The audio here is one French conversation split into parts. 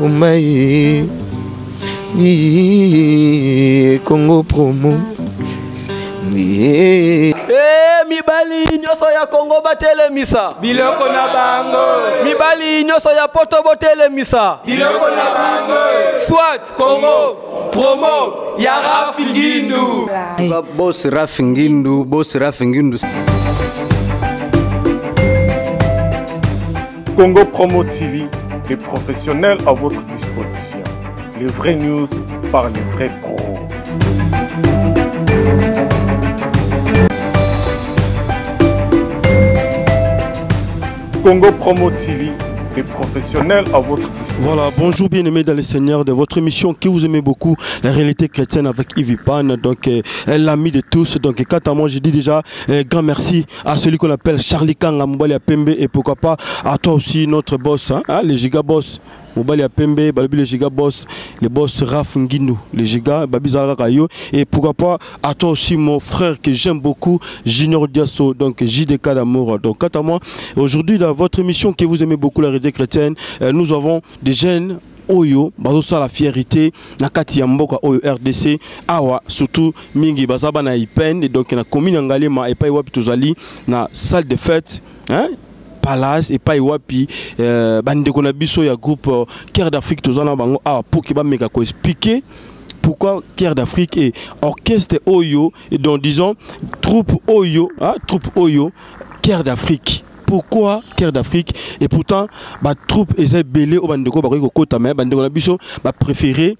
Omaye Congo promo. Mibali nyoso ya Congo batele misa biloko na bango. Mibali nyoso ya Poto botele misa Biloko na bango. Soit Congo promo ya Rafingindu. Boss Rafingindu. Congo Promo TV, les professionnels à votre disposition. Les vraies news par les vrais pros. Congo Promo TV, les professionnels à votre disposition. Voilà, bonjour bien-aimés dans les seigneurs de votre émission que vous aimez beaucoup, la réalité chrétienne avec Yves Pan, donc l'ami de tous. Donc quant à moi, je dis déjà grand merci à celui qu'on appelle Charlie Kanga, Mobali Pembe, et pourquoi pas à toi aussi, notre boss, hein, les giga boss. Mobali Pembe, Babi les giga boss, les boss Raf Ngindou, les giga, Babi Zalakayo, et pourquoi pas à toi aussi mon frère que j'aime beaucoup, Junior Diasso, donc JDK d'amour. Donc quant à moi, aujourd'hui dans votre émission que vous aimez beaucoup, la réalité chrétienne, nous avons des jeunes Oyo, bazosa la fierté, nakati ya mboka Oyo RDC, awa surtout mingi bazaba na ipen, et donc na commune Ngalema et pas wapi tozali na salle de fête, hein? Palace et pas wapi bandeko na biso ya groupe Cœur d'Afrique tozana bango awa pour que ba meka ko expliquer pourquoi Cœur d'Afrique et orchestre Oyo et donc disons troupe Oyo, hein, troupe Oyo Cœur d'Afrique. Pourquoi Cœur d'Afrique? Et pourtant, ma troupe est belé au bandeko bakoko kota mais bandeko na biso ba préféré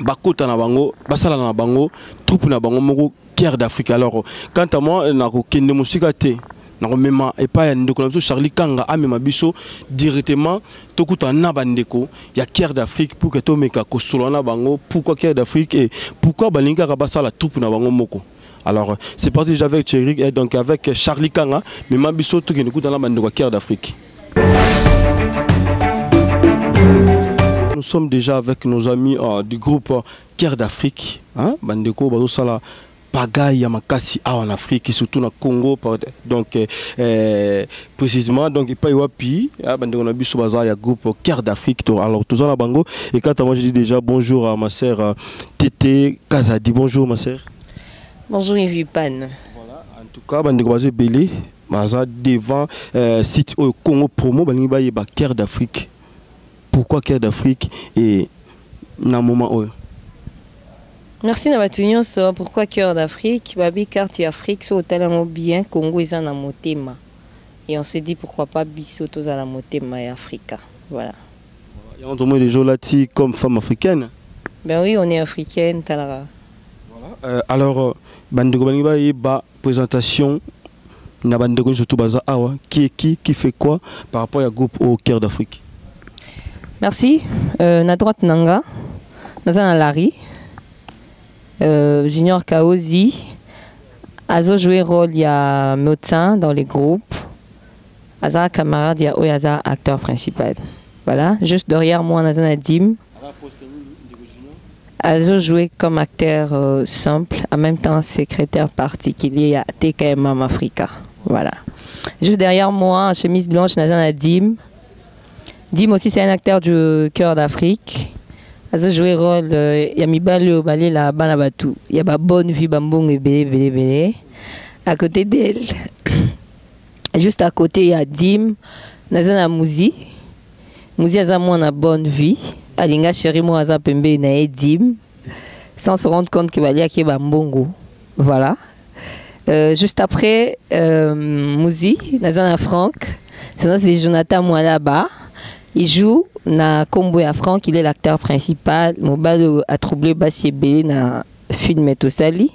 bakota na bango, basala na bango, troupe na bango moko Cœur d'Afrique. Alors quant à moi na ko kende musika te. Na ko mema et pas ndeko na biso Charlie Kanga amema biso directement tokuta na bandeko ya Cœur d'Afrique pour que to meka ko solo na bango. Pourquoi Cœur d'Afrique et pourquoi balinga ka basala troupe na bango moko? Alors, c'est parti déjà avec Thierry et donc avec Charlie Kanga, mais Mabiso tout qui nous coûte dans la bande de Cœur d'Afrique. Nous sommes déjà avec nos amis du groupe Cœur d'Afrique, hein, Bandeko Bazosala Pagaille Yamakasi en Afrique et surtout dans le Congo, donc précisément donc il pas Wapi, Bandeko Nabiso Baza il y a groupe Cœur d'Afrique. Alors tous en la bango et quand moi je dis déjà bonjour à ma sœur Tété Kazadi. Bonjour ma sœur. Bonjour Yves Pan. Voilà, en tout cas, bandeko bazé belé, baza devant site au Congo promo, bandeko ba yeba Cœur d'Afrique. Pourquoi Cœur d'Afrique et na moment où? Merci na batunyo so pourquoi Cœur d'Afrique? Babi carte Afrique so talent bien Congo isa na motema. Et on se dit pourquoi pas biso to za na motema et Africa. Voilà. Il y a entendu des jolati comme femme africaine. Ben oui, on est africaine talara. Voilà. Alors bandeko bangiba yeba présentation na bandeko surtout baza awa qui fait quoi par rapport au groupe au Cœur d'Afrique. Merci. Na droite nanga naza na Larry. Junior Kaozi azo joué rôle il y a médecin dans les groupes. Aza camarade ya Oyaza acteur principal. Voilà, juste derrière moi naza na Dim. Azo joué comme acteur simple, en même temps secrétaire particulier à TKMM Africa. Voilà. Juste derrière moi, en chemise blanche, Najana Dim. Dim aussi, c'est un acteur du Cœur d'Afrique. Azo joué rôle, il y a Mibali au balai la Banabatu. Il y a ma bonne vie, Bambong et Bélé. À côté d'elle, juste à côté, il y a Dim, Najana Mouzi. Mouzi a moi une bonne vie. Alinga chéri moi aza pembe na Dim sans se rendre compte qu'il va aller à Bambongo. Voilà. Juste après Mouzi, Nazana Franck. Sinon c'est Jonathan moi là-bas. Il joue na Combo à Franck, il est l'acteur principal. Mobile a troublé Bassi Bélé na film Tosali.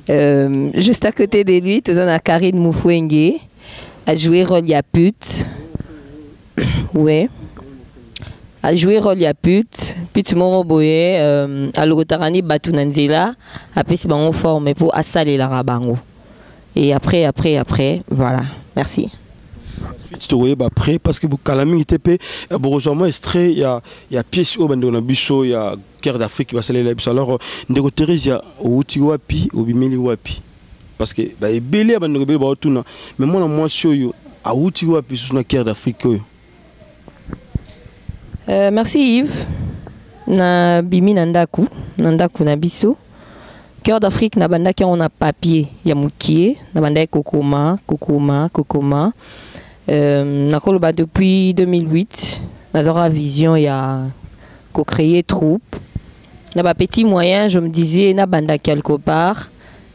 Juste à côté de lui, tu as Karine Moufouengue a joué rôle ya pute. Ouais. A joué rôle ya pute moro boye à l'Otarani Batunanzela après c'est bon forme pour assaler la rabango et après voilà merci. Ensuite tu voyais après parce que Kalami était pe heureusement extrait il y a pièce au bando na biso il y a Cœur d'Afrique qui va saler la biso alors ndeko Thérèse ya outi wapi obimeli wapi parce que ba ebele bando belé ba otuna mais moi na moi shoyo a outi wapi sur na Cœur d'Afrique. Merci Yves. Na bimi nandaku na biso. Cœur d'Afrique na banda on a papier ya mukie na banda kokoma. Na koloba depuis 2008 na vision ya co-créer troupe. Na ba petit moyen, je me disais na banda quelque part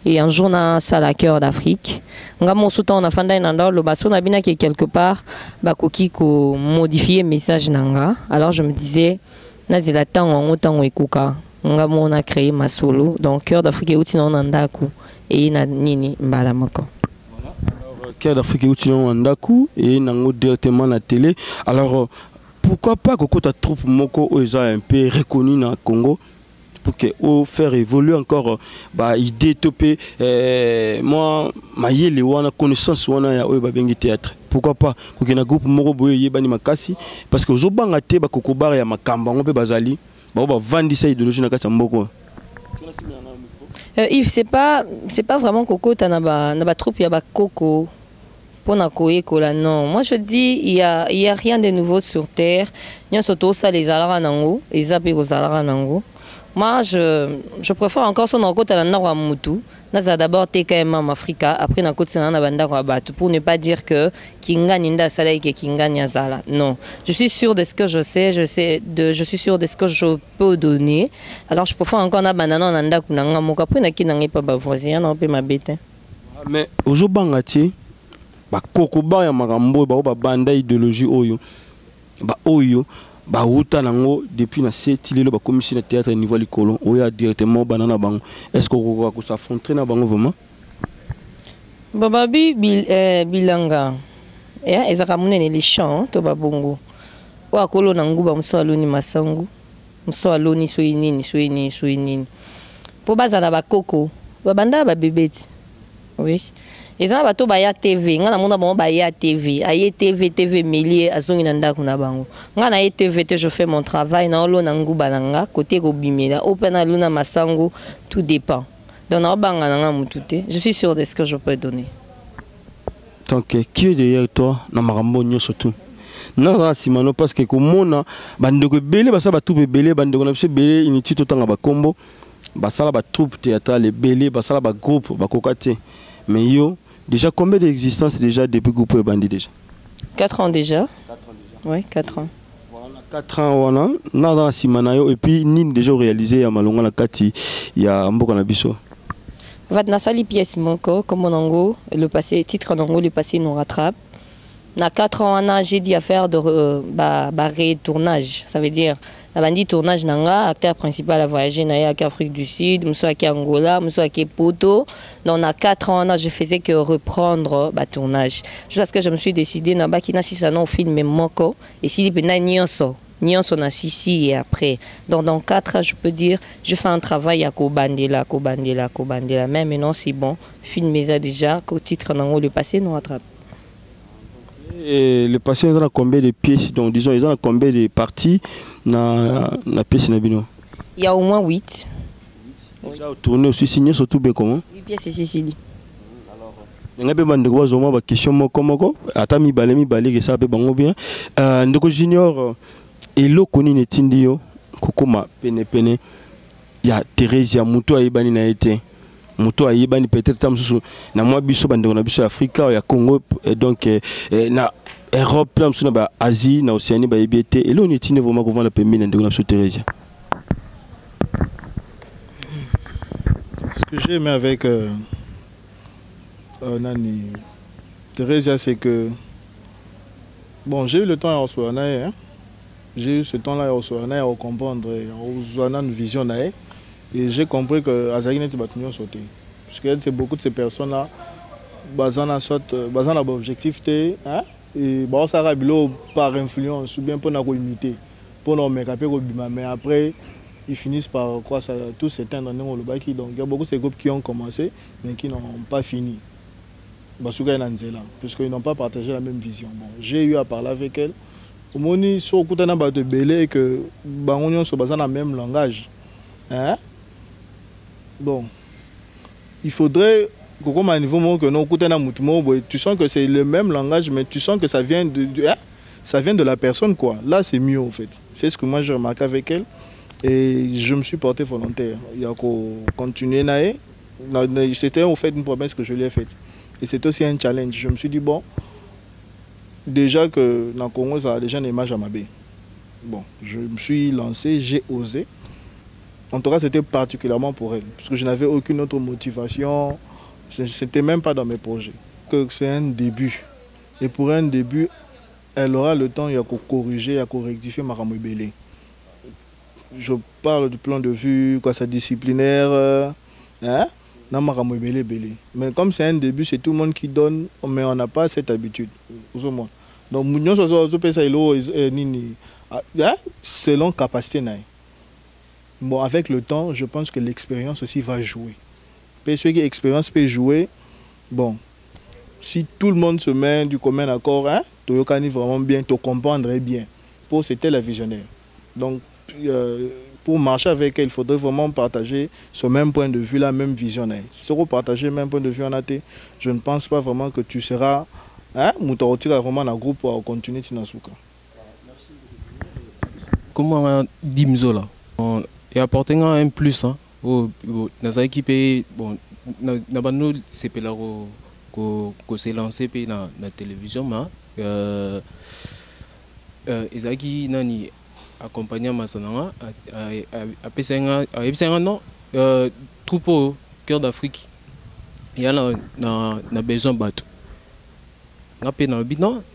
et un jour na sala Cœur d'Afrique. Nga mon soutan on a fanda inanda lo baso na bina qui quelque part ba koki ko modifier message nanga. Alors je me disais na zela tango tango ekuka. On a créé ma solo, donc Cœur d'Afrique est nandaku et na nini mbala moko. Alors Cœur d'Afrique est nandaku et nango directement na télé. Alors pourquoi pas que ta troupe moko oza un peu reconnue na Congo pour que faire évoluer encore bah idée topé moi mayele wana connaissance wana ya oyo babengi théâtre. Pourquoi pas que na groupe moko boye yebani makasi parce que ozobanga te ba kokobar ya makamba ngo pe bazali. Yves, c'est pas vraiment Coco, t'as troupe, il y a Coco pour Nakoé, non. Moi je dis, il y a rien de nouveau sur terre. Il y a surtout ça les alara nango, les apés aux alara nango. Moi je préfère encore son côté à la nord à Moutou. Naza d'abord TKM Africa, après na côté na banda rabat pour ne pas dire que Kinga Ninda Sala et Kinga Nyazala. Non, je suis sûr de ce que je sais, je suis sûr de ce que je peux donner. Alors je préfère encore na banana nanda kunanga moka après na kinanga pas ba voisin on peut m'abêter. Mais ozobangati ba kokoba ya makambo ba banda idéologie oyo ba oyo ba uta nango depuis na setilelo ba commission de théâtre niveau likolo oya directement banana bango. Est-ce que ko s'affronter na bango vraiment? Bababi bilanga ya ezaka munene les chants to babongo o akolo na nguba muso aloni masangu muso aloni soinini po bazala ba koko babanda ba bebeti. Oui. Ils ont bateau baya TV, ngana mona bon baya TV, aye TV melier azongi nanda kuna bango. Ngana aye TV je fais mon travail na olo na nguba nanga côté ko bimela, opena luna masango, tout dépend. Donc na banga nanga mutute, je suis sûr de ce que je peux donner. Donc qui est derrière toi na makambo nyonso tout? Non simano parce que komona bandeko belé basa ba tout belé bandeko na biso belé initi to tanga ba kombo basala ba troupe théâtrale belé basala ba groupe ba kokate. Mais yo déjà combien d'existence déjà depuis que vous bandit déjà? 4 ans déjà. 4 ans déjà. Oui, 4 ans. Voilà, 4 ans voilà. Nada simanayo et puis ni déjà réalisé à Malonga la kati il y a mboka na biso. Vat na sali pièce moko comme onango le passé titre onango le passé nous rattrape. Na 4 ans j'ai dit à faire de retournage, ça veut dire la bandit tournage nanga acteur principal a voyagé na Afrique du Sud, muso aki Angola, muso aki Poto. Donc na 4 ans je faisais que reprendre tournage. Jusqu'à ce que je me suis décidé na ba kina sisa non film moko et si pena nyonso na sisi et après. Donc dans 4 ans je peux dire je fais un travail à kobandela même maintenant c'est bon, film ça déjà qu'au titre nango le passé nous rattrape. Et le passé, ils ont combien de pièces? Donc, disons, ils ont combien de parties dans la pièce? Il y a au moins 8. Déjà, tourné aussi, signé surtout bien comment? 8 pièces et Sicile. Alors, il y a des questions, comment? Attends, mi balé, que ça peut bien. Ndoko Junior, et l'eau connu n'est tindio, kokoma, pene. Il y a Thérèse, il y a Moutou, Aïbani n'a été. Moto ayebani peut-être na moi biso bandeko na biso Afrika ya Congo donc na Europe na biso na Asie na Océanie ba yebete et là on est vraiment comment la permis ndeko na biso Thérèse. Ce que j'ai aimé avec Nani Thérèse, c'est que bon, j'ai eu le temps à Oswana, hein? J'ai eu ce temps-là à Oswana à comprendre Oswana une vision nae. Et j'ai compris que Azaki n'était pas tenu sauté. Parce que c'est beaucoup de ces personnes-là, basant sur l'objectif, et ça a par influence, ou bien pour nous imiter, pour nous mettre mais après, ils finissent par quoi ça tout s'éteindre dans le baki. Donc il y a beaucoup de ces groupes qui ont commencé, mais qui n'ont pas fini. Parce qu'ils n'ont pas partagé la même vision. Bon, j'ai eu à parler avec elle. Au moment où ils sont de belé que ils sont basés dans le même langage. Hein? Bon, il faudrait que tu sens que c'est le même langage, mais tu sens que ça vient ça vient de la personne, quoi. Là, c'est mieux, en fait. C'est ce que moi, j'ai remarqué avec elle. Et je me suis porté volontaire. Il y a qu'à continuer. C'était, en fait, une promesse que je lui ai faite. Et c'est aussi un challenge. Je me suis dit, bon, déjà que dans le Congo, ça a déjà une image à ma baie. Bon, je me suis lancé, j'ai osé. En tout cas, c'était particulièrement pour elle. Parce que je n'avais aucune autre motivation. Ce n'était même pas dans mes projets. Que c'est un début. Et pour un début, elle aura le temps, il y a qu'à corriger, il y a qu'à rectifier ma ramouibélé. Je parle du plan de vue, quoi, sa disciplinaire. Hein? Mais comme c'est un début, c'est tout le monde qui donne, mais on n'a pas cette habitude. Donc, selon capacité. Bon, avec le temps, je pense que l'expérience aussi va jouer. Parce que l'expérience peut jouer, bon, si tout le monde se met du commun accord, hein, tu vas vraiment bien, tu comprendrais bien. C'était la visionnaire. Donc, pour marcher avec elle, il faudrait vraiment partager ce même point de vue, la même vision. Si vous partagez le même point de vue en AT, je ne pense pas vraiment que tu seras, hein, vraiment dans le groupe pour continuer Tinasuka. Comment Dimzo là? Et apporter un plus hein, dans l'équipe, bon, nous c'est là qu'on s'est lancé dans la télévision, mais Ezaki nani accompagné Massananga a non troupeau cœur d'Afrique. Il y a besoin de bateau.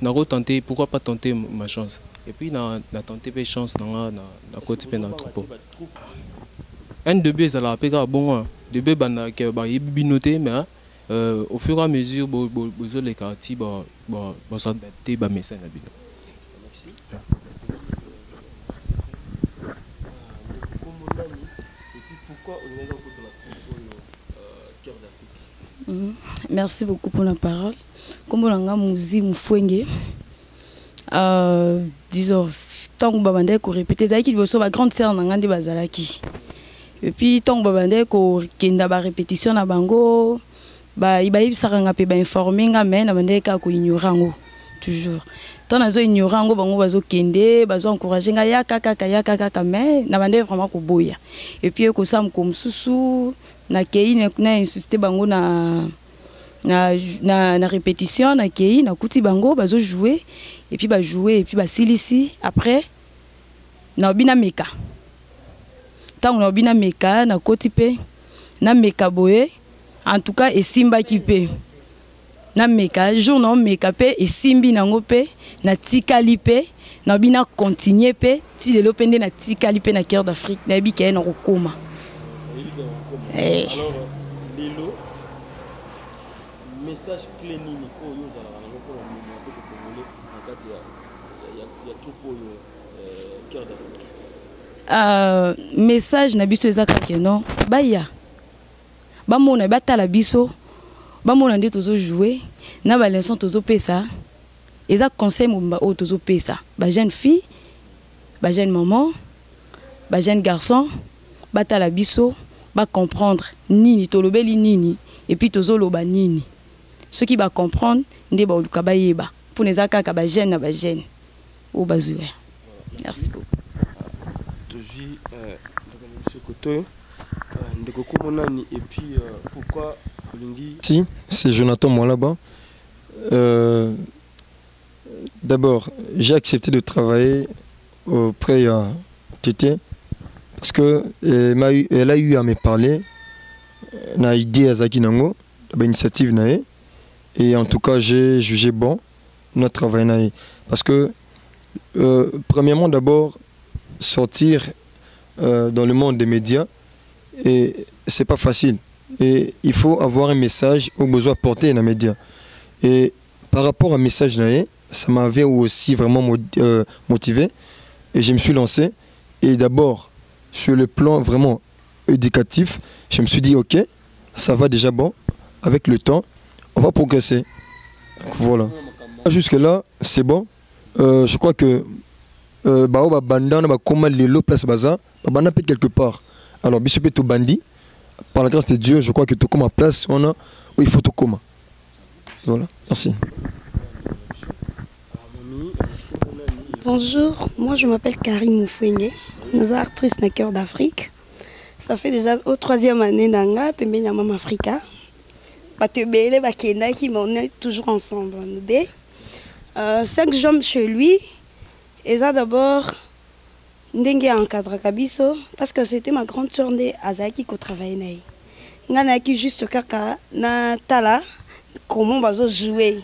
Non, tenté, pourquoi pas tenter ma chance? Et puis, on a tenté mes chances dans la côté de notre troupeau. Un début, ça l'a payé bon. Début, il est noté, mais au fur et à mesure, les quartiers vont s'adapter à mes scènes. Merci beaucoup pour la parole. Comme on a Mouzi Moufouenge, disons, tant que Babandé ko répété, ça qui veut sauver la grande sœur n'angande bazalaki. Et puis tant que Babandé ko kenda ba répétition na bango, ba iba ibisaranga pe ba informer ngamen na bandé ka ko ignorango toujours. Tant nazo ignorango bango bazo kende, bazo encourager nga ya kaka mais na bandé vraiment ko boya. Et puis ko sam comme susu na kei na insister bango na répétition na kei na kuti bango bazo jouer et puis ba jouer et puis ba silisi après na bina meka tant na bina meka na koti pe na meka boye en tout cas et simba ki pe na meka jour na meka pe et simbi nango pe na tikali pe na bina continuer pe ti lelo pende na tikali pe na cœur d'Afrique na bi ke na kokoma alors lelo message clé nini ko yoza na ko la mouvement ko congolais en kati ya troupeau cœur d'Afrique. Message na biso ezaka ke non baya ba mona batala biso ba mona nde tozo jouer na ba leçon tozo pesa eza conseil mobimba o tozo pesa ba jeune fille ba jeune maman ba jeune garçon batala biso ba comprendre nini tolobeli nini et puis tozo loba nini. Ceux qui va comprendre, ndé ba oluka ba yeba. Pour les akaka ba jeune na ba jeune. Ou bazoué. Merci beaucoup. Toujours monsieur Koto, ndeko komonani et puis pourquoi Olingi? Si, c'est Jonathan moi là-bas. D'abord, j'ai accepté de travailler auprès de Tété parce que elle a eu à me parler na idée à Zaki Nango, l'initiative nae. Et en tout cas, j'ai jugé bon notre travail. Parce que, premièrement, d'abord, sortir dans le monde des médias, et c'est pas facile. Et il faut avoir un message au besoin de porter dans les médias. Et par rapport à un message, ça m'avait aussi vraiment motivé. Et je me suis lancé. Et d'abord, sur le plan vraiment éducatif, je me suis dit, ok, ça va déjà bon. Avec le temps, on va progresser. Donc, voilà. Jusque-là, c'est bon. Je crois que quelque part. Alors, Bishop est au bandit. Par la grâce de Dieu, je crois que tout comme à place, on a où il faut tout comme. Voilà. Merci. Bonjour, moi je m'appelle Karim Moufenge. Nous sommes actrices na Cœur d'Afrique. Ça fait déjà au 3e année d'Anga, Pembe Nyamam Africa. Batebele, Bakenda, qui m'en est toujours ensemble. 5 jambes chez lui. Et ça d'abord, Ndenge encadre Kabiso, parce que c'était ma grande soeur de Azaki qui travaillait. Ngana qui juste kaka na tala, comment bazo jouer.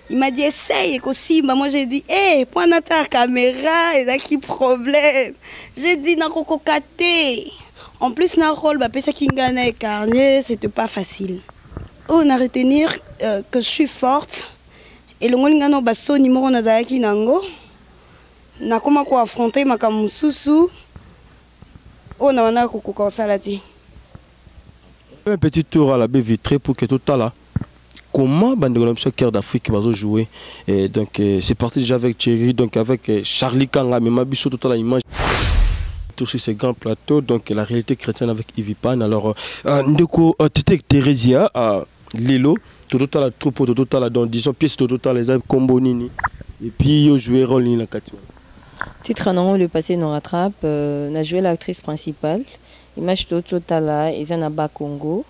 Il m'a dit essaye aussi, moi j'ai dit hey, point ta caméra, et là qui problème. J'ai dit na koko kate. En plus na rôle ba pesa kingana écarné, c'était pas facile. On a retenir que je suis forte et le ngolingano baso numéro na zaki nango. Na comment quoi affronter ma kamususu. On a wana koko salati. Un petit tour à la baie vitrée pour que tout à l'heure. Comment Bandegolam Cœur d'Afrique va jouer? Et donc c'est parti déjà avec Thierry, donc avec Charlie Kanga, mais ma biso toute la image tout sur ces grands plateaux, donc la réalité chrétienne avec Ivy Pan. Alors Ndeko Tete Thérésia Lilo, tout à la troupe, tout à la dans disons pièces tout à les combo nini et puis yo jouer rôle ni la Katia. Titre non, le passé nous rattrape, on a joué l'actrice principale. Image tout à la ils en a bas Congo.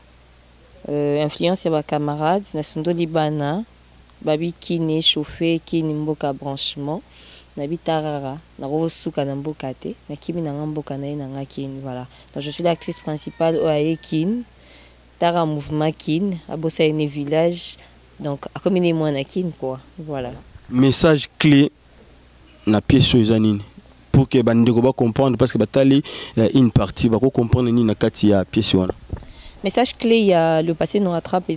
Influence ya camarades na sundo libana babi kine chauffé kine mboka branchement na bitarara na rosuka na mboka te na kimi na mboka na ina ngakine voilà. Donc je suis l'actrice principale au Aekine tara mouvement kin abosa ene village donc a combiné moi na kin quoi voilà. Message clé na pièce sur zanine pour que bandeko ba comprendre parce que batali une partie va comprendre ni na katia pièce wana. Message clé, il y a le passé nous rattrape et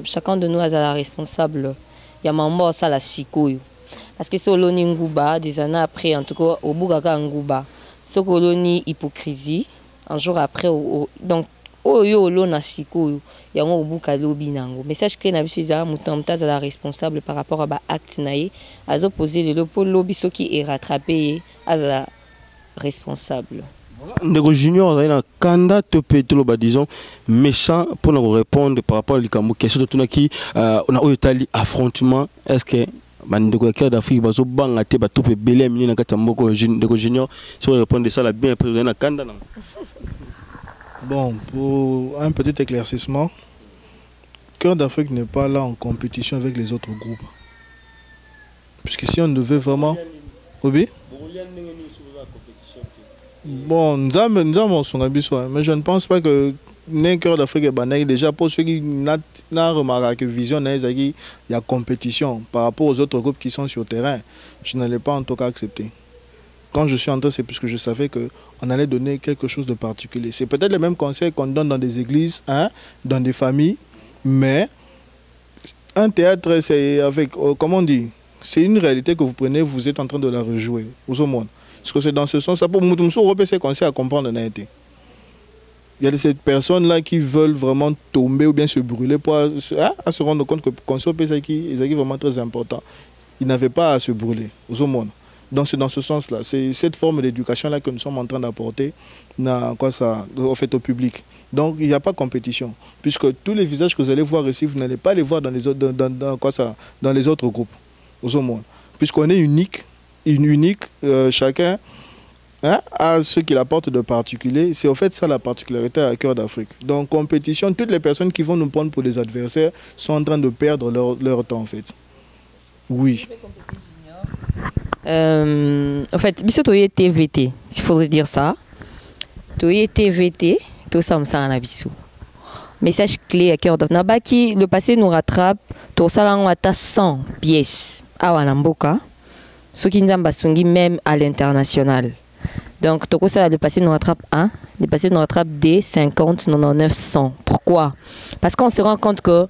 chacun de nous a la responsable. Il y a maman ça la sikoyo. Parce que c'est l'oni nguba des années après en tout cas au Bougaga nguba. Ce coloni hypocrisie un jour après donc au yo l'ona sikoyo. Il y a un Bouga lobinango. Message clé na biso za mutamta za la responsable par rapport à ba acte naé à opposer le lopo lobby ce qui est rattrapé à la responsable. Ndeko Junior a un candidat disons méchant pour nous répondre par rapport à la question de tout qui on a eu affrontement est-ce que Ndeko Cœur d'Afrique bazo banga te ba tope belé mini na katamoko Ndeko Junior si on répond de ça là bien après un candidat. Bon, pour un petit éclaircissement, Cœur d'Afrique n'est pas là en compétition avec les autres groupes. Puisque si on devait vraiment Obi bon, nous avons son ambition, mais je ne pense pas que les Cœur d'Afrique est déjà pour ceux qui n'ont remarqué que Vision, il y a compétition par rapport aux autres groupes qui sont sur le terrain. Je n'allais pas en tout cas accepter. Quand je suis entré, c'est puisque je savais qu'on allait donner quelque chose de particulier. C'est peut-être le même conseil qu'on donne dans des églises, hein, dans des familles, mais un théâtre, c'est avec, comment on dit, c'est une réalité que vous prenez, vous êtes en train de la rejouer aux monde. Parce que c'est dans ce sens, ça pour nous c'est conseil à comprendre. Il y a ces personnes-là qui veulent vraiment tomber ou bien se brûler pour à se rendre compte que le conseil est vraiment très important. Ils n'avaient pas à se brûler aux monde. Donc c'est dans ce sens-là. C'est cette forme d'éducation-là que nous sommes en train d'apporter au public. Donc il n'y a pas de compétition. Puisque tous les visages que vous allez voir ici, vous n'allez pas les voir dans les autres, dans les autres groupes aux monde. Puisqu'on est unique, chacun a ce qu'il apporte de particulier. C'est en fait ça la particularité à Cœur d'Afrique. Donc compétition, toutes les personnes qui vont nous prendre pour des adversaires sont en train de perdre leur temps en fait. Oui. En fait, biso toye TVT, s'il faudrait dire ça. Toye TVT, tout ça me sent à biso. Message clé à Cœur d'Afrique. Nabaki, le passé nous rattrape. Tout ça là on a 100 pièces. Awa Namboka. Ce qui nous a même à l'international. Donc, le passé nous rattrape 1, le passé nous rattrape des 50, 99, 100. Pourquoi? Parce qu'on se rend compte que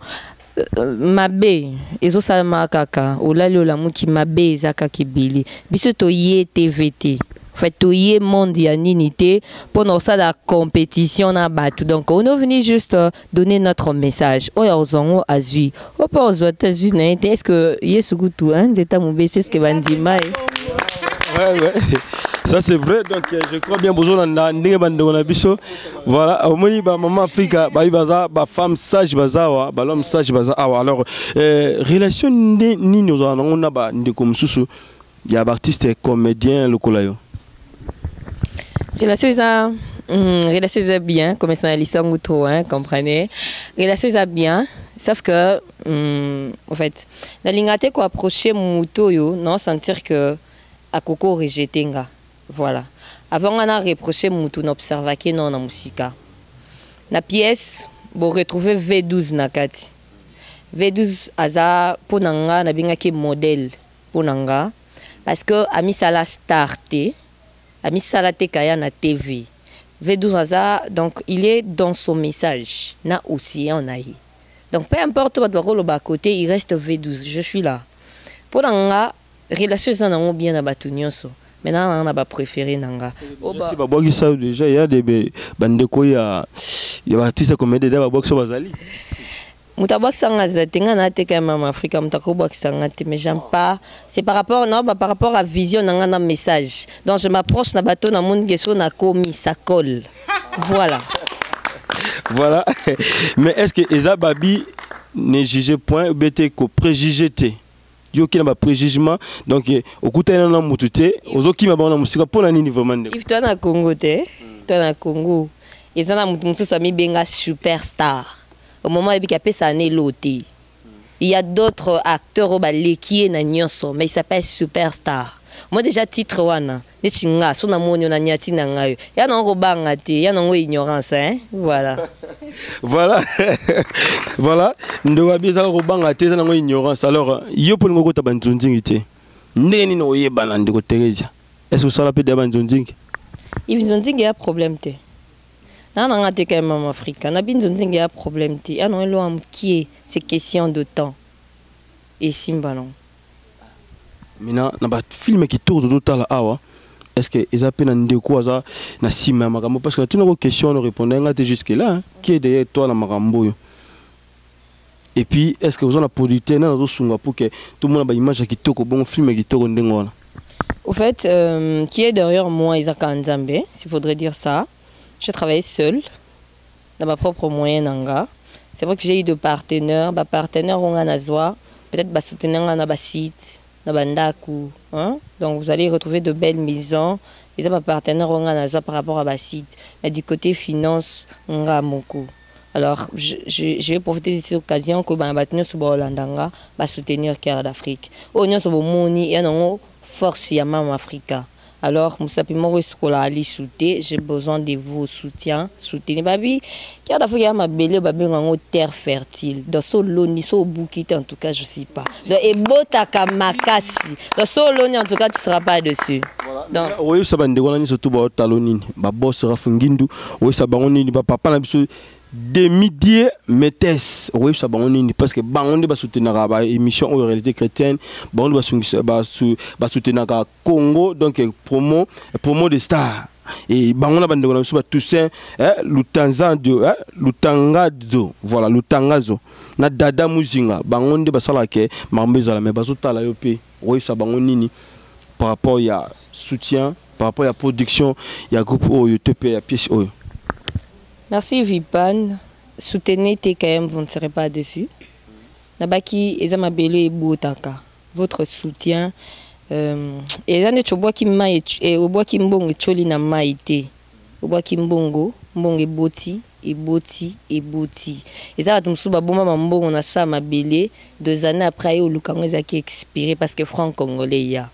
Mabé, Ezo Salma Kaka, Olali Olamuki Mabé, Zaka Kibili, Biso Toye TVT. En fait, Toye monde yaninité pour nous ça la compétition na battu. Donc, on est venu juste donner notre message. Oh, aux gens azui. Oh, pas aux États-Unis. Est-ce que Yesugutu, hein, Zeta Moubé, c'est ce que va dire. Ouais. Ça c'est vrai, donc je crois bien besoin de voilà, au moins maman Africa, femme sage bazawa, l'homme sage bazawa. Alors relation ni nous on a comme sous Il y a artiste et comédien le colayo. Relation est bien, comme ça Lisson Gouto, hein, comprenez. Relation est bien, sauf que en fait, la lignate qu'on approcher mon moto yo, non sentir que à Coco rejeté nga. Voilà. Avant on a reproché mon moto n'observa que non na musica. La pièce bon retrouver V12 nakati. V12 aza ponanga na binga ki modèle ponanga parce que ami sala starté, ami sala te kaya na TV. V12 aza donc il est dans son message na aussi on a eu. Donc peu importe votre rôle au côté, il reste V12, je suis là. Ponanga relation ça na bien na batunyonso. Maintenant on a pas préféré nanga. Si babo qui ça déjà il y a des bandeko il y a artistes comme des babo qui sont bazali. Mutabak sanga tenga na te ka mama Afrika mutakobak sanga te mais j'aime pas c'est par rapport non par rapport à vision nanga na message. Donc je m'approche na bateau na monde question na komi ça colle. Voilà. Voilà. Mais est-ce que Eza Babi ne juge point ou bete ko préjugé te? Dio qui n'a pas préjugement donc au côté na mutute ozo ki mabana musika pona nini vraiment. If toi na Congo te, toi na Congo. Eza na mutu sami benga superstar. Au moment où il y loté. Il y a d'autres acteurs qui sont nyonso, mais il s'appelle superstar. Moi déjà titre wana, ne chinga, son amoni na nyati na ngayo. Ya na ngobanga te, ya na ngo ignorance hein. Voilà. Voilà. Voilà, ndo abisa ngobanga te, na ngo ignorance. Alors, yo pour ngo ta banzonzingi te. Ndeni no yebana ndiko Teresa. Est-ce que ça la peut de banzonzingi? Il y a un problème te. Non, on a été quand même africain. On a bien un problème. C'est question de temps. Et Simbalon. Maintenant, on a un film qui tourne tout à l'heure. Est-ce que les appels n'ont pas quoi ça na Sima Magambo parce que tu as une question on répondait jusque là qui est derrière toi la Magambo. Et puis est-ce que vous avez la producteur dans le pour que tout le monde a une image qui tourne bon film qui tourne d'engona. Au fait, qui est derrière moi Isaac Nzambe, s'il faudrait dire ça. Je travaille seule, dans ma propre moyenne. C'est vrai que j'ai eu des partenaires. Les partenaires ont un azwa, peut-être des souteneurs dans le site, dans le bandaku. Donc vous allez retrouver de belles maisons. Et ça, les partenaires ont un azwa par rapport à la site. Mais du côté finance, on a beaucoup. Alors je vais profiter de cette occasion que les partenaires sont Hollanda, les soutenir Cœur d'Afrique. On a une force Yamam Africa. Alors, j'ai besoin de vos soutiens. Soutenez Babi. Qui a d'abord ma belle Babi en terre fertile. Dans ce loni, ce bouquet, en tout cas, je ne sais pas. Et botaka makasi. Dans ce loni, en tout cas, tu ne seras pas dessus. Donc, oui, ça va nous surtout ba talonini. Ba boss rafungindu. Oui, ça va on ba papa na biso demi-dieu mettes oui ça on parce que on va soutenir la émission en réalité chrétienne on va soutenir Congo donc promo de star et on a bandé sur Toussaint Lutangazo voilà Lutangazo na dada muzinga on va sala ke mambeza mais bazotala yo pe oui ça on par rapport à soutien par rapport à production il y a groupe OYTP il y a pièce oyo. Merci Vipan. Soutenez TKM, vous ne serez pas dessus. Nabaki Ezamabelo et Boutaka. Votre soutien. Et là, nous avons qui et au bois qui mbong choli na maïté. Au bois qui mbongo, mbong et boti, et boti, et boti. Et ça, nous sommes bon mbong on a ça ma belé 2 années après au Lukango qui expiré parce que franc congolais y a.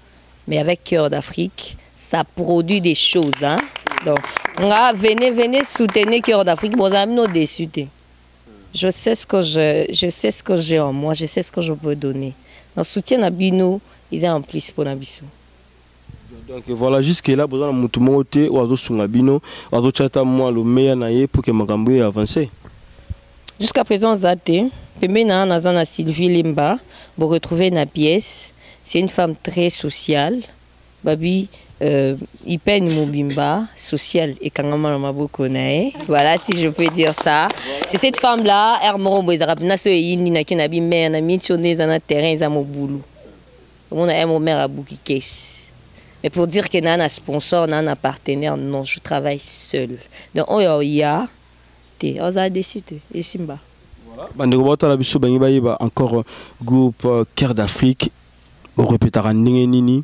Mais avec Cœur d'Afrique, ça produit des choses, hein. Donc, venez soutenir Cœur d'Afrique, vous avez nos déçus. Je sais ce que j'ai en moi, je sais ce que je peux donner. Notre soutien à Bino, ils ont en plus pour Nabiso. Donc voilà, jusque là, vous avez un moté, ou à Sungabino, ou à chata moi le meilleur naïe pour que Magambo avance. Jusqu'à présent, Zate, Pemena Nazana Sylvie Limba, vous retrouvez une pièce. C'est une femme très sociale. Babi, il peine Mobimba, social et Kangama Maboko Nae. Voilà, si je peux dire ça. C'est cette femme-là, Hermoro Boizarab, Naso et Yindi, Nakinabi, mère, Namichonné, Zana terrain, Zamoboulou. On a un mère à Boukikes. Mais pour dire que n'a un sponsor, n'a un partenaire, non, je travaille seul. Donc, on y a, on a décidé, et Simba. Voilà. Encore groupe Cœur d'Afrique. au répétera nini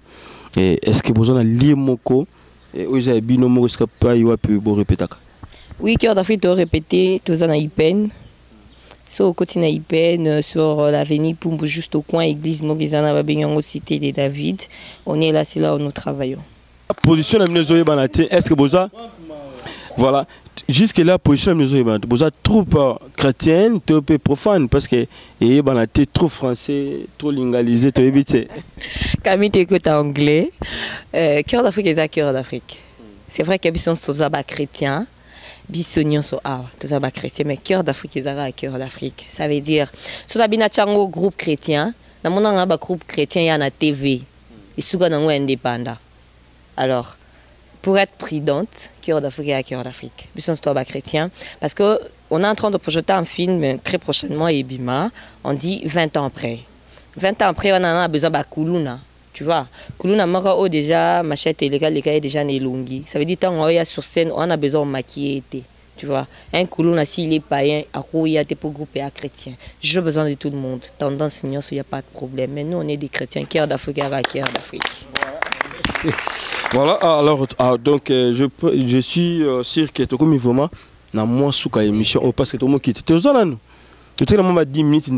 et est-ce que besoin de lire moko et aujourd'hui bino moko est-ce que pas y a pu beau répéter. Oui, Cœur d'Afrique doit répéter tous en Ipen. Sur le côté Ipen, sur l'avenue Pumbu, juste au coin église Mogizana Babinyango cité des David. On est là, c'est là où nous travaillons. Position de Mnezoé Banati, est-ce que besoin voilà, jusque-là, position de Mnezoé Banati, besoin troupe chrétienne, troupe profane, parce que Banati trop français, trop lingalisé, trop évité. Camille t'écoute anglais. Cœur d'Afrique est à Cœur d'Afrique. C'est vrai qu'il y a des gens chrétiens, bisognon so ah, tous les chrétiens, mais Cœur d'Afrique est à Cœur d'Afrique. Ça veut dire, sur la binachango groupe chrétien, dans mon groupe chrétien, il y a la TV, et souvent dans indépendant. Alors, pour être prudente, Cœur d'Afrique est à Cœur d'Afrique. Bisognon so chrétien, parce que on est en train de projeter un film très prochainement à Ebima, on dit 20 ans après. 20 ans après, on en a besoin de Kuluna. Tu vois, Kuluna Mara déjà, machette illégale, les gars déjà n'est longi. Ça veut dire tant on est sur scène, on a besoin de maquiller. Tu vois, un Kuluna s'il est païen, à quoi il y a des groupes et à chrétiens. J'ai besoin de tout le monde. Tendance, il n'y a pas de problème. Mais nous, on est des chrétiens, Cœur d'Afrique à Cœur d'Afrique. Voilà, alors donc je suis sûr que tu comme vraiment dans moi sous la émission parce que tout le monde quitte. Tu es là, nous. Tu sais, on m'a 10 minutes, il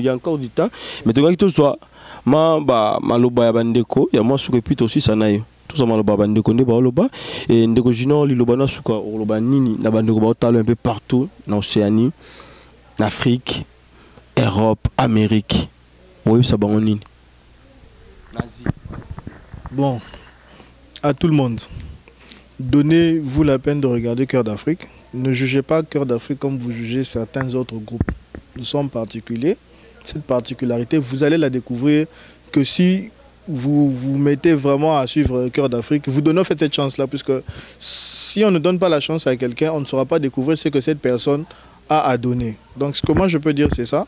y a encore du temps, mais tu vois que tu sois. Maloba ya bandeko ya moi sous répète aussi ça naï tout ça maloba bandeko ne ba loba et ndeko jino li loba na suka loba nini na bandeko ba talo un peu partout en Océanie, en Afrique, Europe, Amérique. Oui, ça bango nini. Bon, à tout le monde, donnez-vous la peine de regarder Cœur d'Afrique. Ne jugez pas Cœur d'Afrique comme vous jugez certains autres groupes. Nous sommes particuliers. Cette particularité, vous allez la découvrir que si vous vous mettez vraiment à suivre Cœur d'Afrique, vous donnez en fait cette chance-là, puisque si on ne donne pas la chance à quelqu'un, on ne saura pas découvrir ce que cette personne a à donner. Donc ce que moi je peux dire, c'est ça.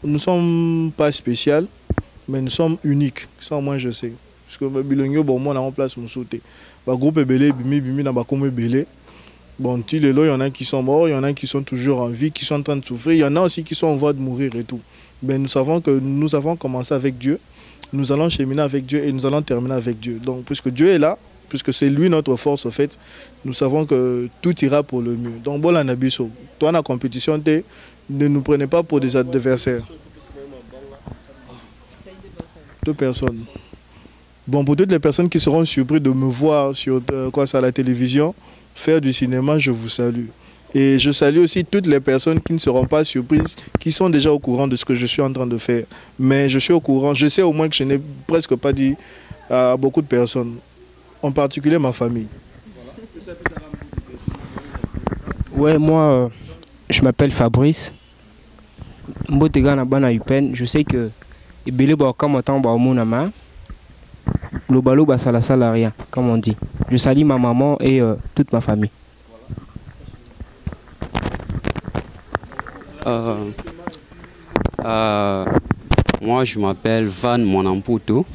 Nous ne sommes pas spéciaux, mais nous sommes uniques. Ça au moins je sais. Parce que Bilongo, bon, moi, on a en place mon sauté. Le groupe est belé, bimi, n'a pas comme belé. Bon, il y en a qui sont morts, il y en a qui sont toujours en vie, qui sont en train de souffrir. Il y en a aussi qui sont en voie de mourir et tout. Mais nous savons que nous avons commencé avec Dieu, nous allons cheminer avec Dieu et nous allons terminer avec Dieu. Donc, puisque Dieu est là, puisque c'est lui notre force, au fait, nous savons que tout ira pour le mieux. Donc, bon, la Nabiso, toi, la compétition, ne nous prenez pas pour des adversaires. 2 personnes. Bon, pour toutes les personnes qui seront surprises de me voir sur la télévision, faire du cinéma, je vous salue. Et je salue aussi toutes les personnes qui ne seront pas surprises, qui sont déjà au courant de ce que je suis en train de faire. Mais je suis au courant, je sais au moins que je n'ai presque pas dit à beaucoup de personnes, en particulier ma famille. Ouais, moi, je m'appelle Fabrice. Je sais que le balo ça la salle rien, comme on dit. Je salue ma maman et toute ma famille. Moi je m'appelle Van Monamputo.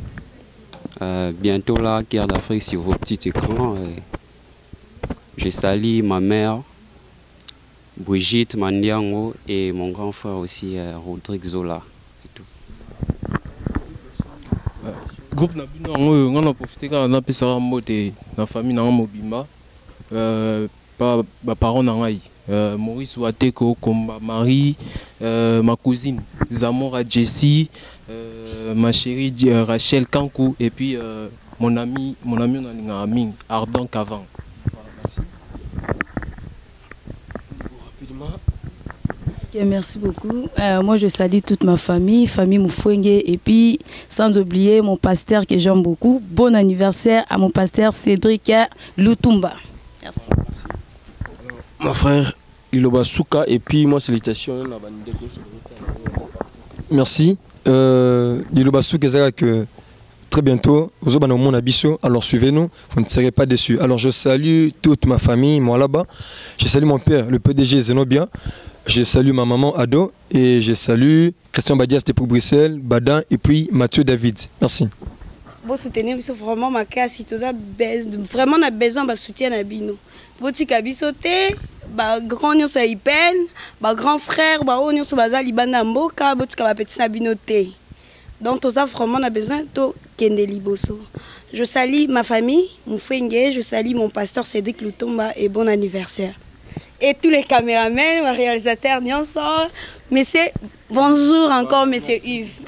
Bientôt là, Cœur d'Afrique sur vos petits écrans. Je salue ma mère, Brigitte Mandiango, et mon grand frère aussi, Rodrigue Zola. Groupe na bino ngo ngana profiter ka na pesa mbote na famille na mobimba ba parents na ngai Maurice Wateko Komba Marie, ma cousine Zamora Jessie, ma chérie Rachel Kankou et puis mon ami on a Aming Ardent Kavan. Merci beaucoup. Moi, je salue toute ma famille Moufouenge, et puis sans oublier mon pasteur que j'aime beaucoup. Bon anniversaire à mon pasteur Cédric Lutumba. Merci. Mon frère Iloba Souka, et puis moi, salutations. Merci. Iloba Souka, que très bientôt, vous avez mon abisso, alors suivez-nous, vous ne serez pas déçus. Alors je salue toute ma famille, moi là-bas. Je salue mon père, le PDG Zenobia. Je salue ma maman Ado et je salue Christian Badias de pour Bruxelles, Badan et puis Mathieu David. Merci. Bon soutenir, vraiment ma casse, vraiment on a besoin de soutien à Bino. Votre cabisoté, grand nion sa Ipen, grand frère, on nion sa bazali banamboka, votre petit nabinoté. Donc, tous vraiment, on a besoin de Kende Liboso. Je salue ma famille, mon frère, je salue mon pasteur Cédric Lutomba et bon anniversaire. Et tous les caméramans, les réalisateurs, monsieur, bonjour encore, monsieur Yves.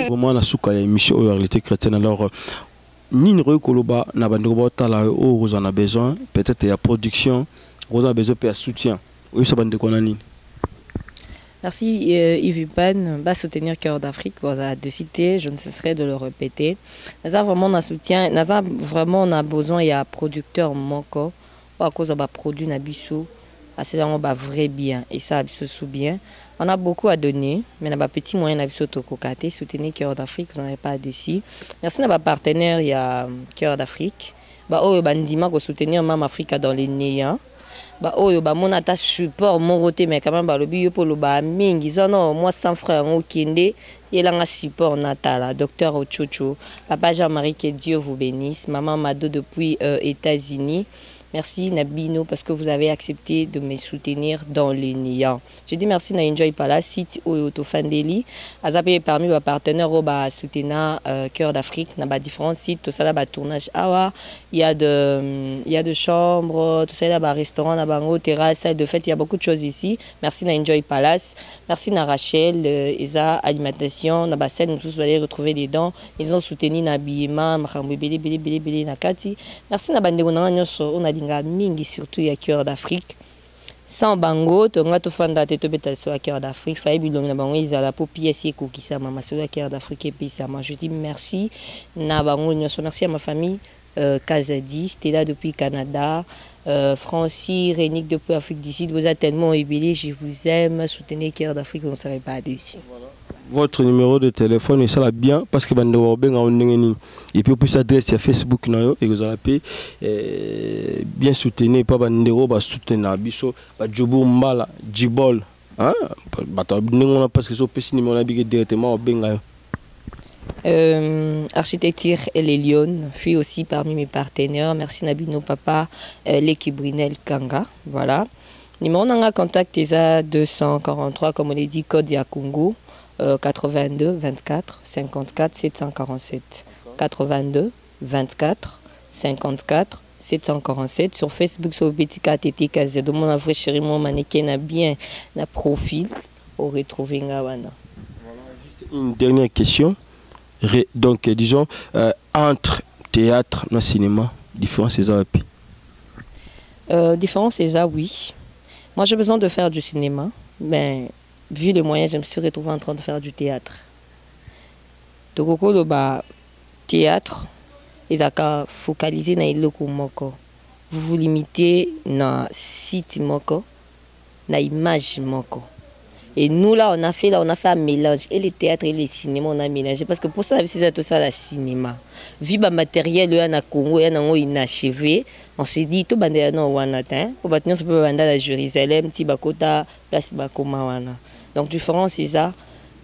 Vraiment, la souka émission de réalité chrétienne. Alors, ni Koloba, n'a pas besoin, peut-être il y a production, vous avez besoin de soutien. Oui, ça va de Merci Yves Pan, va soutenir Cœur d'Afrique, vous avez de citer, je ne cesserai de le répéter. Nous avons vraiment un soutien, nous avons vraiment besoin, il y a un producteur moko, à cause de produit Nabiso, c'est vraiment vrai bien, et ça se souvient. On a beaucoup à donner, mais on a un petit moyen Nabiso Tokokate, soutenir Cœur d'Afrique, vous n'en avez pas dessus. Merci à nos partenaires, il y a Cœur d'Afrique, bandima pour soutenir Mam Africa dans les néants. Bah oh bah mon attache support mon côté mais quand même bah le bio pour le bah mingi non moi sans frère au kinde il a un support natal docteur Ochocho papa Jean-Marie que Dieu vous bénisse maman Mado depuis États-Unis. Merci Nabino parce que vous avez accepté de me soutenir dans les néants. Je dis merci na Enjoy Palace site au Tofandeli. Azapé parmi vos partenaires au ba soutenir Cœur d'Afrique na ba différents sites tout ça là ba tournage awa il y a de chambres tout ça là ba restaurant na bango terrasse salle de fête il y a beaucoup de choses ici. Merci na Enjoy Palace. Merci na Rachel Eza alimentation na ba scène nous vous allez retrouver des dents ils ont soutenu na Biema makambo bele na kati. Merci na bande na nyoso on a mingi surtout à Cœur d'Afrique sans bango to nga to fanda te to betal so à Cœur d'Afrique fa bilong na bango izala po pièce ko kisa mama so à Cœur d'Afrique et puis ça moi je dis merci na bango nyoso merci à ma famille Kazadi c'était là depuis Canada Francis Rénick depuis Afrique du Sud vous êtes tellement ébélé je vous aime soutenez Cœur d'Afrique on ne savait pas dessus. Votre numéro de téléphone, et ça là bien parce que et puis vous pouvez s'adresser à Facebook et vous allez bien soutenir pas bandero ba soutenir biso ba Djobo Mbala Djibol hein parce que so petit numéro là directement au benga Architecture et les Lyon fut aussi parmi mes partenaires. Merci Nabino Papa l'équipe Brunel Kanga voilà numéro nanga contact est 243 comme on l'a dit code ya Congo 82 24 54 747 82 24 54 747 sur Facebook sur petit KTT Kazé de mon vrai chéri mon mannequin a bien na profil au retrouver ngawana. Voilà juste une dernière question donc disons entre théâtre et cinéma différence c'est ça différence c'est ça oui moi j'ai besoin de faire du cinéma mais vu les moyens, je me suis retrouvée en train de faire du théâtre. Donc, le théâtre, ils ont focalisé dans le moko. Vous vous limitez dans le site moko, dans l'image moko. Et nous là, on a fait un mélange. Et le théâtre et le cinéma, on a mélangé. Parce que pour ça, c'est tout ça le cinéma. Vu le matériel, il y a un Congo, il y a un inachevé. On s'est dit, tout le monde est en atteint. Pour bâtir, on peut aller à Jérusalem, Tibakota, place Bakoma. Donc, différence, c'est ça.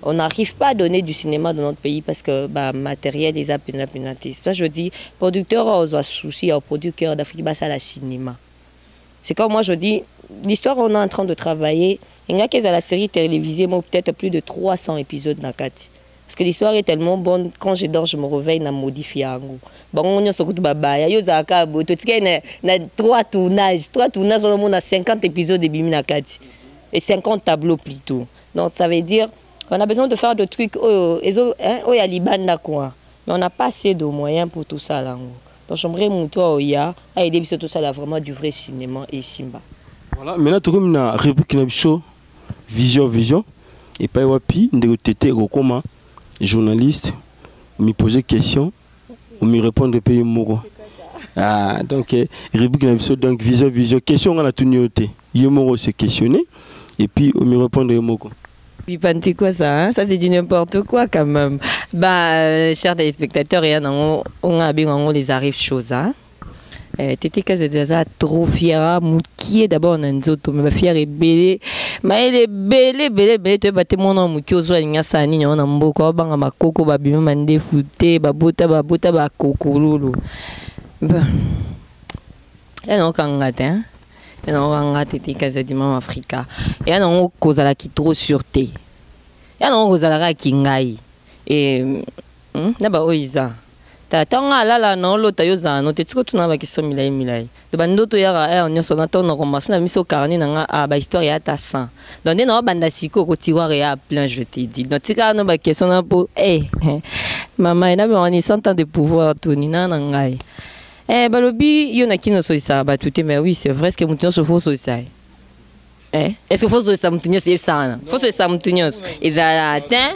On n'arrive pas à donner du cinéma dans notre pays parce que le matériel, les a pénaté. C'est ça que je dis, producteur, on doit soucier au producteur d'Afrique, c'est le cinéma. C'est comme moi, je dis, l'histoire, on est en train de travailler. Il y a la série télévisée, peut-être plus de 300 épisodes dans Kati. Parce que l'histoire est tellement bonne, quand je dors, je me réveille, je modifie. Bon, on a 3 tournages, on a 50 épisodes de Bimi Nakati. Et 50 tableaux plutôt. Donc ça veut dire qu'on a besoin de faire des trucs mais on n'a pas assez de moyens pour tout ça. Là. Donc j'aimerais aider tout ça là, vraiment du vrai cinéma et Simba. Voilà, maintenant tu as une rubrique vision et pas wapi ndeko comment journaliste me poser question ou me répondre pays moko. Ah donc rubrique donc vision question on a tout noté. Yomoro s'est questionné et puis on me répond Yomoko. Puis c'est quoi ça hein? Ça c'est du n'importe quoi quand même. Chers téléspectateurs, on a bien les arrive choses hein. Tété Kazeza trop fière moukié d'abord on nzoto mais fière et belé mais elle est belé te batte mon nom moukié ozo nya sani on a mboko banga makoko ba bima mande fouté ba bota ba kokololo. Bon. Et non kangate hein. Et non kangate Tété Kazadi Mam Africa. Et non kozala ki trop sûreté. Et non kozala ki ngai. Et naba oiza. Tatanga la non lo tayo zano te tiko tuna ba kiso milai milai. De bandoto yara on nyoso na to na commencer na miso carnet na a ba histoire ya ta 100. Donc na banda siko ko tiwa ya plein je te dis. Donc tika no ba question na po maman ina ba on 100 ans de pouvoir toni na ngai. Balobi yo na kino so isa ba tout mais oui c'est vrai ce que mutinyo so fo so isa. Est-ce que faut que ça m'tenir c'est ça faut que ça m'tenir ils atteint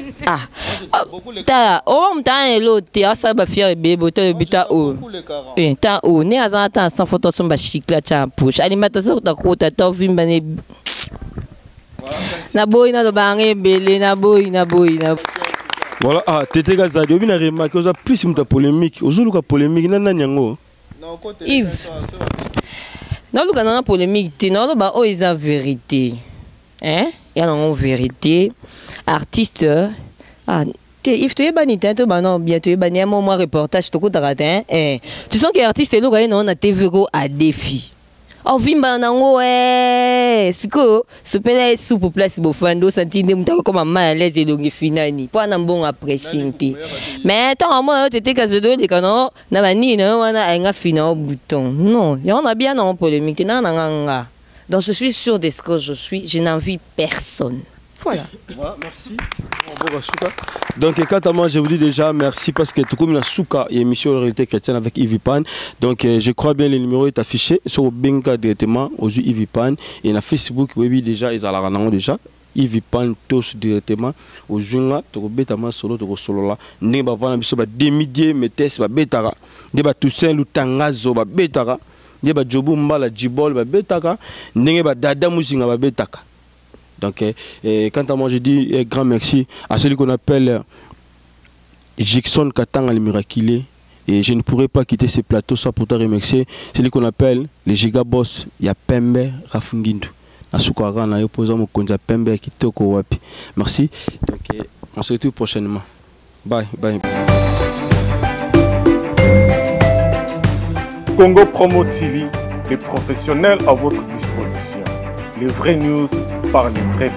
ta m'tane l'autre ça va faire bébé ta bita o ta o ne azata sans photo son ba chicla cha push alimentation ta kota ta vimba ne na boy na do bange belé na boy na voilà Tété Gazadi obina remarque oza plus muta polémique ozuluka polémique na nyango Yves. Non, le canal polémique, non, bah, oh, ils ont vérité. Hein? Il y a une vérité. Artiste, Yves, tu es banni, tu es banni, bien, tu es banni, moi, reportage, tu es tu sens que l'artiste est là, on a TV à défi. Oh, vimba nango c'est que ce pélé sous pour place bofando sentine mutako comme mal l'aise et donc finani pas un bon appréciation mais tant moi t'étais casé de kano na bani na wana nga fina au bouton non il y en a bien en polémique na donc je suis sûr de ce que je suis je n'envie personne. Voilà. Voilà, merci. Donc, quant à moi, je vous dis déjà merci parce que tout comme la souka et émission de réalité chrétienne avec Yves Pan. Donc, je crois bien le numéro est affiché sur le Benga directement aux Yves Pan et na Facebook, oui, déjà, ils ont déjà. Yves Pan tous directement aux Junga, tu betama solo, tu solo là. N'est pas voilà, biso ba demi-dié, mettes ba betara. N'est pas Toussaint Lutangazo ba betara. N'est pas Jobu Mbala Djibol ba betaka. N'est pas Dada Musinga ba betaka. Donc, quant à moi, je dis grand merci à celui qu'on appelle Jackson Katang al Miraculé. Et je ne pourrais pas quitter ce plateau sans pourtant remercier celui qu'on appelle le Giga Boss, Yapembe Rafungindu. Nasukara na yopoza mokonza Pembe kitoko wapi. Merci. Donc, on se retrouve prochainement. Bye, bye. Congo Promo TV, les professionnels à votre disposition. Les vraies news par les vrais